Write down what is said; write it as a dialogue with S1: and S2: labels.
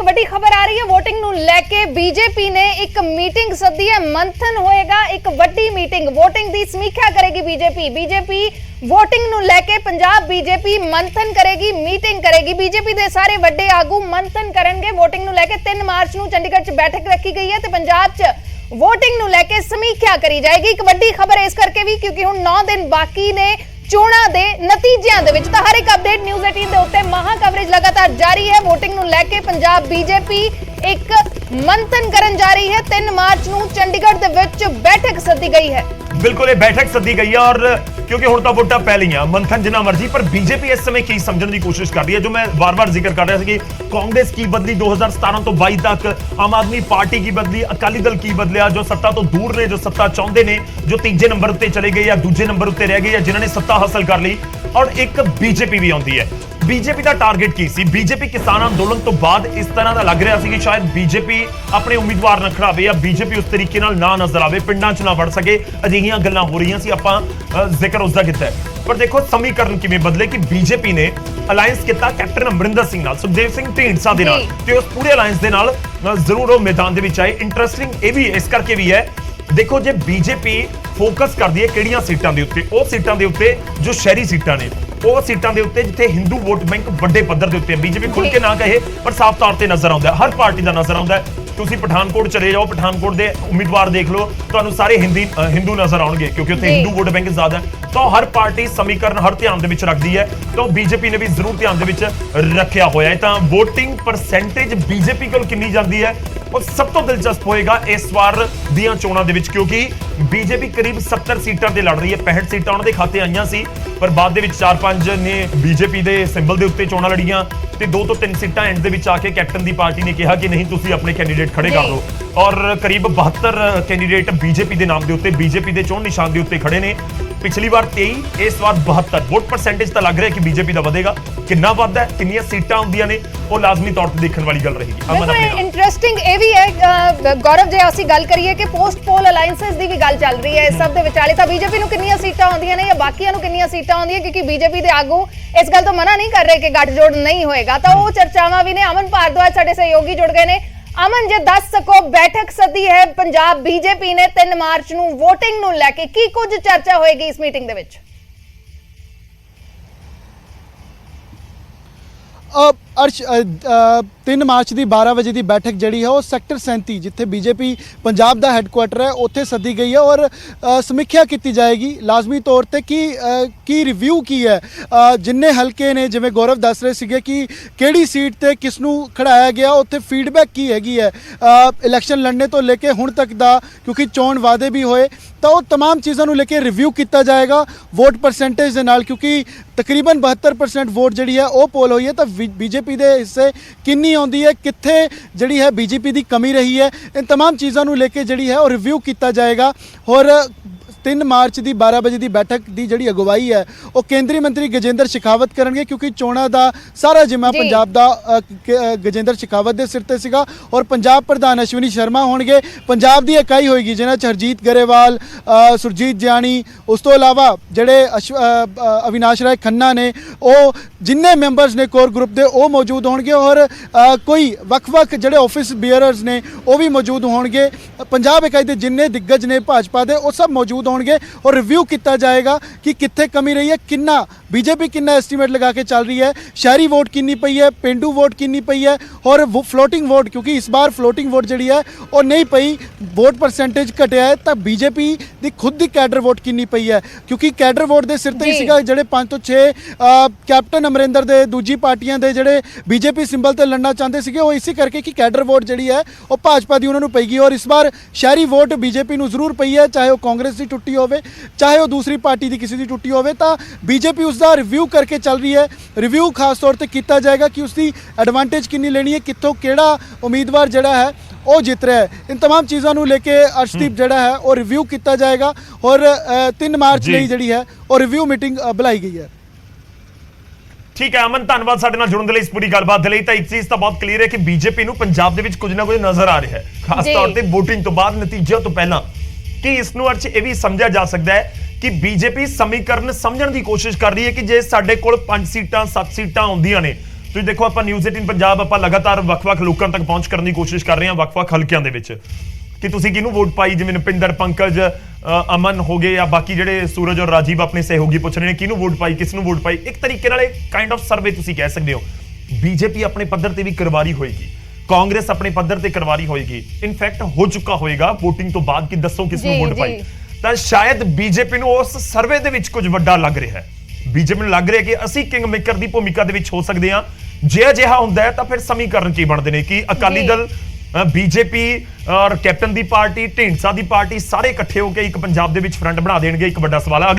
S1: एक बड़ी खबर आ रही है वोटिंग ਨੂੰ ਲੈ ਕੇ बीजेपी ने एक मीटिंग सदी है मंथन होएगा एक बड़ी मीटिंग वोटिंग दी समीक्षा करेगी बीजेपी वोटिंग ਨੂੰ ਲੈ ਕੇ पंजाब बीजेपी मंथन करेगी मीटिंग करेगी बीजेपी ਦੇ ਸਾਰੇ ਵੱਡੇ ਆਗੂ ਮੰਥਨ ਕਰਨਗੇ वोटिंग ਨੂੰ ਲੈ ਕੇ 3 ਮਾਰਚ ਨੂੰ ਚੰਡੀਗੜ੍ਹ 'ਚ ਬੈਠਕ ਰੱਖੀ ਗਈ ਹੈ ਤੇ ਪੰਜਾਬ 'ਚ वोटिंग ਨੂੰ ਲੈ ਕੇ ਸਮੀਖਿਆ ਕਰੀ ਜਾਏਗੀ ਇੱਕ ਵੱਡੀ ਖਬਰ ਇਸ ਕਰਕੇ ਵੀ ਕਿਉਂਕਿ ਹੁਣ 9 ਦਿਨ ਬਾਕੀ ਨੇ ਚੋਣਾਂ ਦੇ ਨਤੀਜਿਆਂ ਦੇ ਵਿੱਚ ਤਾਂ ਹਰ ਇੱਕ ਅਪਡੇਟ ਨਿਊਜ਼ 18 ਦੇ ਉੱਤੇ ਮਹਾ ਕਵਰੇਜ ਲਗਾਤਾਰ ਜਾਰੀ ਹੈ ਵੋਟਿੰਗ ਨੂੰ ਲੈ ਕੇ ਪੰਜਾਬ बीजेपी ਇੱਕ ਮੰਥਨ ਕਰਨ ਜਾ ਰਹੀ ਹੈ 3 ਮਾਰਚ ਨੂੰ ਚੰਡੀਗੜ੍ਹ ਦੇ ਵਿੱਚ ਬੈਠਕ ਸੱਦੀ ਗਈ ਹੈ
S2: बिल्कुल ये बैठक सदी गई है और क्योंकि हुण तां वोटां पै लईआं मंथन जिन्ना मर्जी पर बीजेपी इस समय की समझण दी कोशिश कर रही है जो मैं बार-बार जिक्र कर रहा था कि कांग्रेस की बदली 2017 तो 22 तक आम आदमी पार्टी की बदली अकाली दल की बदलिया जो सत्ता तो दूर ने जो सत्ता चाहते ने जो तीजे नंबर उत्ते चले गए या दूजे नंबर उत्ते रह गए या जिन्होंने सत्ता हासिल कर ली और एक बीजेपी भी आती है बीजेपी का टारगेट की सी बीजेपी किसान अंदोलन तो बाद इस तरह का लग रहा सी कि शायद बीजेपी अपने उम्मीदवार न खड़ावे या बीजेपी उस तरीके नाल ना नजर आवे पिंडां च ना वड़ सके अजिहियां गल्लां हो रही सी आपां जिक्र उसका किया पर देखो समीकरण किवें बदले कि बीजेपी ने अलायंस किया कैप्टन अमरिंदर सिंह नाल सुखदेव सिंह ढींडसा दे नाल ते उस पूरे अलायंस दे नाल जरूर वो मैदान दे विच आए इंटरेस्टिंग ये भी इस करके भी है देखो जे बीजेपी फोकस करदी है किहड़ियां सीटां दे उत्ते ਉਹ सीटां दे उत्ते जो शहरी सीटां ने ਉਹ सीटां दे उत्ते जिथे हिंदू वोट बैंक ਵੱਡੇ ਪੱਧਰ ਦੇ ਉੱਤੇ बीजेपी खुल के ना कहे पर साफ तौर ਤੇ नजर आउंदा हर पार्टी ਦਾ नजर आउंदा ਤੁਸੀਂ ਪਠਾਨਕੋਟ ਚਲੇ ਜਾਓ ਪਠਾਨਕੋਟ ਦੇ ਉਮੀਦਵਾਰ ਦੇਖ ਲਓ ਤੁਹਾਨੂੰ ਸਾਰੇ ਹਿੰਦੂ ਨਜ਼ਰ ਆਉਣਗੇ ਕਿਉਂਕਿ ਉੱਥੇ ਹਿੰਦੂ ਵੋਟ ਬੈਂਕ ਜ਼ਿਆਦਾ ਹੈ ਤਾਂ ਹਰ ਪਾਰਟੀ ਸਮੀਕਰਨ ਹਰ ਧਿਆਨ ਦੇ ਵਿੱਚ ਰੱਖਦੀ ਹੈ ਤਾਂ ਬੀਜੇਪੀ ਨੇ ਵੀ ਜ਼ਰੂਰ ਧਿਆਨ ਦੇ ਵਿੱਚ ਰੱਖਿਆ ਹੋਇਆ ਹੈ ਤਾਂ VOTING ਪਰਸੈਂਟੇਜ ਬੀਜੇਪੀ ਕੋਲ ਕਿੰਨੀ ਜਾਂਦੀ ਹੈ ਉਹ ਸਭ ਤੋਂ ਦਿਲਚਸਪ ਹੋਏਗਾ ਇਸ ਵਾਰ ਦੀਆਂ ਚੋਣਾਂ ਦੇ ਵਿੱਚ ਕਿਉਂਕਿ ਬੀਜੇਪੀ ਕਰੀਬ 70 ਸੀਟਾਂ ਤੇ ਲੜ ਰਹੀ ਹੈ 65 ਸੀਟਾਂ ਉਹਨਾਂ ਦੇ ਖਾਤੇ ਆਈਆਂ ਸੀ ਪਰ ਬਾਅਦ ਦੇ ਵਿੱਚ 4-5 ਨੇ ਬੀਜੇਪੀ ਦੇ ਸਿੰਬਲ ਦੇ ਉੱਤੇ ਚੋਣਾਂ ਲੜੀਆਂ ਤੇ 2 ਤੋਂ 3 ਸੀਟਾਂ ਐਂਡ ਦੇ ਵਿੱਚ ਆ ਕੇ ਕੈਪਟਨ ਦੀ ਪਾਰਟੀ ਨੇ ਕਿਹਾ ਕਿ ਨਹੀਂ ਤੁਸੀਂ ਆਪਣੇ ਕੈਂਡੀਡੇਟ ਖੜੇ ਕਰ ਲਓ ਔਰ ਕਰੀਬ 72 ਕੈਂਡੀਡੇਟ ਬੀਜੇਪੀ ਦੇ ਨਾਮ ਦੇ ਉੱਤੇ ਬੀਜੇਪੀ ਦੇ ਚੋਣ ਨਿਸ਼ਾਨ ਦੇ ਉੱਤੇ ਖੜੇ ਨੇ ਪਿਛਲੀ ਵਾਰ 23 ਇਸ ਵਾਰ 72 ਵੋਟ ਪਰਸੈਂਟੇਜ ਤਾਂ ਲੱਗ ਰਿਹਾ ਕਿ ਬੀਜੇਪੀ ਦਾ ਵਧੇਗਾ ਕਿੰਨਾ ਵੱਧਦਾ ਕਿੰਨੀਆਂ ਸੀਟਾਂ ਆਉਂਦੀਆਂ ਨੇ ਉਹ ਲਾਜ਼ਮੀ ਤੌਰ ਤੇ ਦੇਖਣ ਵਾਲੀ ਗੱਲ ਰਹੇਗੀ ਅਮਨ ਆਪਣੇ
S1: ਇੰਟਰਸਟਿੰਗ ਇਹ ਵੀ ਹੈ ਗੌਰਵ ਜੇ ਅਸੀਂ ਗੱਲ ਕਰੀਏ ਕਿ ਪੋਸਟ ਪੋਲ ਅਲਾਈਅੰਸਸ ਦੀ ਵੀ ਗੱਲ ਚੱਲ ਰਹੀ ਹੈ ਇਸ ਸਭ ਦੇ ਵਿਚਾਲੇ ਤਾਂ ਬੀਜੇਪੀ ਨੂੰ ਕਿੰਨੀਆਂ ਸੀਟਾਂ ਆਉਂਦੀਆਂ ਨੇ ਜਾਂ ਬਾਕੀਆਂ ਨੂੰ ਕਿੰਨੀਆਂ ਸੀਟਾਂ ਆਉਂਦੀਆਂ ਕਿਉਂਕਿ ਬੀਜੇਪੀ ਦੇ ਆਗੂ ਇਸ ਗੱਲ ਤੋਂ ਮਨਾ ਨਹੀਂ ਕਰ ਰਹੇ ਕਿ ਗੱਠਜੋੜ ਨਹੀਂ ਹੋਏਗਾ ਤਾਂ ਉਹ ਚਰਚਾਵਾਂ ਵੀ ਨੇ ਅਮਨ ਭਾਰਦਵਾਜ ਸਾਡੇ ਸਹਿਯੋਗੀ ਜੁੜ ਗਏ ਨੇ ਅਮਨ ਜੇ ਦੱਸ ਸਕੋ ਬੈਠਕ ਸੱਦੀ ਹੈ ਪੰਜਾਬ ਬੀਜੇਪੀ ਨੇ 3 ਮਾਰਚ ਨੂੰ VOTING ਨੂੰ ਲੈ ਕੇ ਕੀ ਕੁਝ ਚਰਚਾ ਹੋਏਗੀ ਇਸ ਮੀਟਿੰਗ ਦੇ ਵਿੱਚ
S3: अर्श 3 ਮਾਰਚ ਦੀ 12 ਵਜੇ ਦੀ ਬੈਠਕ ਜਿਹੜੀ ਹੈ ਉਹ ਸੈਕਟਰ 37 ਜਿੱਥੇ ਬੀਜੇਪੀ ਪੰਜਾਬ ਦਾ ਹੈੱਡਕੁਆਟਰ ਹੈ ਉੱਥੇ ਸੱਦੀ ਗਈ ਹੈ ਔਰ ਸਮੀਖਿਆ ਕੀਤੀ ਜਾਏਗੀ ਲਾਜ਼ਮੀ ਤੌਰ ਤੇ ਕੀ ਰਿਵਿਊ ਕੀ ਹੈ ਜਿੰਨੇ ਹਲਕੇ ਨੇ ਜਿਵੇਂ ਗੌਰਵ ਦੱਸ ਰਹੇ ਸੀਗੇ ਕਿ ਕਿਹੜੀ ਸੀਟ ਤੇ ਕਿਸ ਨੂੰ ਖੜਾਇਆ ਗਿਆ ਉੱਥੇ ਫੀਡਬੈਕ ਕੀ ਹੈਗੀ ਹੈ ਇਲੈਕਸ਼ਨ ਲੜਨੇ ਤੋਂ ਲੈ ਕੇ ਹੁਣ ਤੱਕ ਦਾ ਕਿਉਂਕਿ ਚੋਣ ਵਾਅਦੇ ਵੀ ਹੋਏ ਤਾਂ ਉਹ तमाम ਚੀਜ਼ਾਂ ਨੂੰ ਲੈ ਕੇ ਰਿਵਿਊ ਕੀਤਾ ਜਾਏਗਾ ਵੋਟ ਪਰਸੈਂਟੇਜ ਦੇ ਨਾਲ ਕਿਉਂਕਿ ਤਕਰੀਬਨ 72% ਵੋਟ ਜਿਹੜੀ ਹੈ ਉਹ ਪੋਲ ਹੋਈ ਹੈ ਤਾਂ बीजेपी ਦੇ ਹਿੱਸੇ ਕਿੰਨੀ ਆਉਂਦੀ ਹੈ ਕਿੱਥੇ ਜਿਹੜੀ ਹੈ बीजेपी ਦੀ ਕਮੀ ਰਹੀ ਹੈ ਇਹ तमाम ਚੀਜ਼ਾਂ ਨੂੰ ਲੈ ਕੇ ਜਿਹੜੀ ਹੈ ਉਹ ਰਿਵਿਊ ਕੀਤਾ ਜਾਏਗਾ ਔਰ 3 ਮਾਰਚ ਦੀ 12 ਵਜੇ ਦੀ ਬੈਠਕ ਦੀ ਜਿਹੜੀ ਅਗਵਾਈ ਹੈ ਉਹ ਕੇਂਦਰੀ ਮੰਤਰੀ ਗਜੇਂਦਰ ਸ਼ੇਖਾਵਤ ਕਰਨਗੇ ਕਿਉਂਕਿ ਚੋਣਾਂ ਦਾ ਸਾਰਾ ਜ਼ਿੰਮਾ ਪੰਜਾਬ ਦਾ ਗਜੇਂਦਰ ਸ਼ੇਖਾਵਤ ਦੇ ਸਿਰ ਤੇ ਸੀਗਾ ਔਰ ਪੰਜਾਬ ਪ੍ਰਧਾਨ ਅਸ਼ਵਨੀ ਸ਼ਰਮਾ ਹੋਣਗੇ ਪੰਜਾਬ ਦੀ ਇਕਾਈ ਹੋਏਗੀ ਜਿਹਨਾਂ 'ਚ ਹਰਜੀਤ ਗਰੇਵਾਲ ਸੁਰਜੀਤ ਜਿਆਣੀ ਉਸ ਤੋਂ ਇਲਾਵਾ ਜਿਹੜੇ ਅਵਿਨਾਸ਼ ਰਾਏ ਖੰਨਾ ਨੇ ਉਹ ਜਿੰਨੇ ਮੈਂਬਰਸ ਨੇ ਕੋਰ ਗਰੁੱਪ ਦੇ ਉਹ ਮੌਜੂਦ ਹੋਣਗੇ ਔਰ ਕੋਈ ਵੱਖ-ਵੱਖ ਜਿਹੜੇ ਆਫਿਸ ਬੀਅਰਰਸ ਨੇ ਉਹ ਵੀ ਮੌਜੂਦ ਹੋਣਗੇ ਪੰਜਾਬ ਇਕਾਈ ਦੇ ਜਿੰਨੇ ਦਿੱਗਜ ਨੇ ਭਾਜਪਾ ਦੇ ਉਹ ਸਭ ਮੌਜੂਦ ਹੋਣਗੇ ਔਰ ਰਿਵਿਊ ਕੀਤਾ ਜਾਏਗਾ ਕਿ ਕਿੱਥੇ ਕਮੀ ਰਹੀ ਹੈ ਕਿੰਨਾ बीजेपी कितना एस्टीमेट लगा के चल रही है शहरी वोट किन्नी पई है पेंडू वोट किन्नी पई है और वो फ्लोटिंग वोट क्योंकि इस बार फ्लोटिंग वोट जी है और नहीं पई वोट परसेंटेज घटिया है तो बीजेपी की खुद की कैडर वोट किन्नी पई है क्योंकि कैडर वोट के सिर ते सीगा ਜਿਹੜੇ 5 ਤੋਂ 6 कैप्टन अमरिंदर ਦੇ ਦੂਜੀ ਪਾਰਟੀਆਂ ਦੇ ਜਿਹੜੇ बीजेपी ਸਿੰਬਲ ਤੇ ਲੜਨਾ ਚਾਹੁੰਦੇ ਸੀਗੇ ਉਹ ਇਸੇ ਕਰਕੇ ਕਿ कैडर वोट ਜਿਹੜੀ ਹੈ ਉਹ ਭਾਜਪਾ ਦੀ ਉਹਨਾਂ ਨੂੰ ਪਈਗੀ ਔਰ ਇਸ ਵਾਰ ਸ਼ਹਿਰੀ ਵੋਟ बीजेपी ਨੂੰ ਜ਼ਰੂਰ ਪਈ ਹੈ ਚਾਹੇ ਉਹ ਕਾਂਗਰਸ ਦੀ ਟੁੱਟੀ ਹੋਵੇ ਚਾਹੇ ਉਹ ਦੂਸਰੀ ਪਾਰਟੀ ਦੀ ਕਿਸੇ ਦੀ ਟੁੱਟੀ ਹੋਵੇ ਤਾਂ बीजेपी ਉਸ ਦਾ ਰਿਵਿਊ ਕਰਕੇ ਚੱਲ ਰਹੀ ਹੈ ਰਿਵਿਊ ਖਾਸ ਤੌਰ ਤੇ ਕੀਤਾ ਜਾਏਗਾ ਕਿ ਉਸ ਦੀ ਐਡਵਾਂਟੇਜ ਕਿੰਨੀ ਲੈਣੀ ਹੈ ਕਿੱਥੋਂ ਕਿਹੜਾ ਉਮੀਦਵਾਰ ਜਿਹੜਾ ਹੈ ਉਹ ਜਿੱਤ ਰਿਹਾ ਹੈ इन तमाम ਚੀਜ਼ਾਂ ਨੂੰ ਲੈ ਕੇ ਅਰਸ਼ਦੀਪ ਜਿਹੜਾ ਹੈ ਉਹ ਰਿਵਿਊ ਕੀਤਾ ਜਾਏਗਾ ਔਰ 3 ਮਾਰਚ ਲਈ ਜਿਹੜੀ ਹੈ ਉਹ ਰਿਵਿਊ ਮੀਟਿੰਗ ਬੁਲਾਈ ਗਈ ਹੈ
S2: ठीक है अमन धन्यवाद साडे नाल जुड़न दे लई इस पूरी गलबात दे लई तां एक चीज़ तां बहुत क्लीयर है कि बीजेपी नूं पंजाब दे विच कुछ ना कुछ नज़र आ रहा है खास तौर ते वोटिंग तो बाद नतीजे तो पहला कि इस नूं अर्थ ये भी समझा जा सकता है कि बीजेपी समीकरण समझण दी कोशिश कर रही है कि जे साडे कोल 5 सीटां 7 सीटां आउंदियां ने ਤੁਸੀਂ ਦੇਖੋ ਆਪਾਂ ਨਿਊਜ਼ 18 ਪੰਜਾਬ ਆਪਾਂ ਲਗਾਤਾਰ ਵੱਖ-ਵੱਖ ਲੋਕਾਂ ਤੱਕ ਪਹੁੰਚ ਕਰਨ ਦੀ ਕੋਸ਼ਿਸ਼ ਕਰ ਰਹੇ ਹਾਂ ਵੱਖ-ਵੱਖ ਹਲਕਿਆਂ ਦੇ ਵਿੱਚ ਕਿ ਤੁਸੀਂ ਕਿਹਨੂੰ ਵੋਟ ਪਾਈ ਜਿਵੇਂ ਨਪਿੰਦਰ ਪੰਕਜ ਅਮਨ ਹੋ ਗਏ ਜਾਂ ਬਾਕੀ ਜਿਹੜੇ ਸੂਰਜ ਔਰ ਰਾਜੀਵ ਆਪਣੇ ਸਹਿਯੋਗੀ ਪੁੱਛ ਰਹੇ ਨੇ ਕਿਹਨੂੰ ਵੋਟ ਪਾਈ ਕਿਸ ਨੂੰ ਵੋਟ ਪਾਈ ਇੱਕ ਤਰੀਕੇ ਨਾਲ ਇਹ ਕਾਈਂਡ ਆਫ ਸਰਵੇ ਤੁਸੀਂ ਕਹਿ ਸਕਦੇ ਹੋ ਬੀਜੇਪੀ ਆਪਣੇ ਪੱਧਰ ਤੇ ਵੀ ਕਰਵਾਰੀ ਹੋਏਗੀ ਕਾਂਗਰਸ ਆਪਣੇ ਪੱਧਰ ਤੇ ਕਰਵਾਰੀ ਹੋਏਗੀ ਇਨਫੈਕਟ ਹੋ ਚੁੱਕਾ ਹੋਏਗਾ VOTING ਤੋਂ ਬਾਅਦ ਕਿ ਦੱਸੋ ਕਿਸ ਨੂੰ
S1: ਜੀ,
S2: ਵੋਟ
S1: ਜੀ।
S2: ਪਾਈ ਤਾਂ ਸ਼ਾਇਦ ਬੀਜੇਪੀ ਨੂੰ ਉਸ ਸਰਵੇ ਦੇ ਵਿੱਚ ਕੁਝ ਵੱਡਾ ਲੱਗ ਰਿਹਾ ਹੈ ਬੀਜੇਪੀ ਨੂੰ ਲੱਗ ਰਿਹਾ ਕਿ ਅਸੀਂ ਕਿੰਗ ਮੇਕਰ ਦੀ ਭੂਮਿਕਾ ਦੇ ਵਿੱਚ ਹੋ ਸਕਦੇ ਹਾਂ ਜੇ ਅਜਿਹਾ ਹੁੰਦਾ ਹੈ ਤਾਂ ਫਿਰ ਸਮੀਕਰਨ ਕੀ ਬਣਦੇ ਨੇ ਕਿ ਅਕਾਲੀ
S1: ਜੀ।
S2: ਦਲ ਬੀਜੇਪੀ ਔਰ ਕੈਪਟਨ ਦੀ ਪਾਰਟੀ ਢੀਂਡਸਾ ਦੀ ਪਾਰਟੀ ਸਾਰੇ ਇਕੱਠੇ ਹੋ ਕੇ ਇੱਕ ਪੰਜਾਬ ਦੇ ਵਿੱਚ ਫਰੰਟ ਬਣਾ ਦੇਣਗੇ ਇੱਕ ਵੱਡਾ ਸਵਾਲ ਹੈ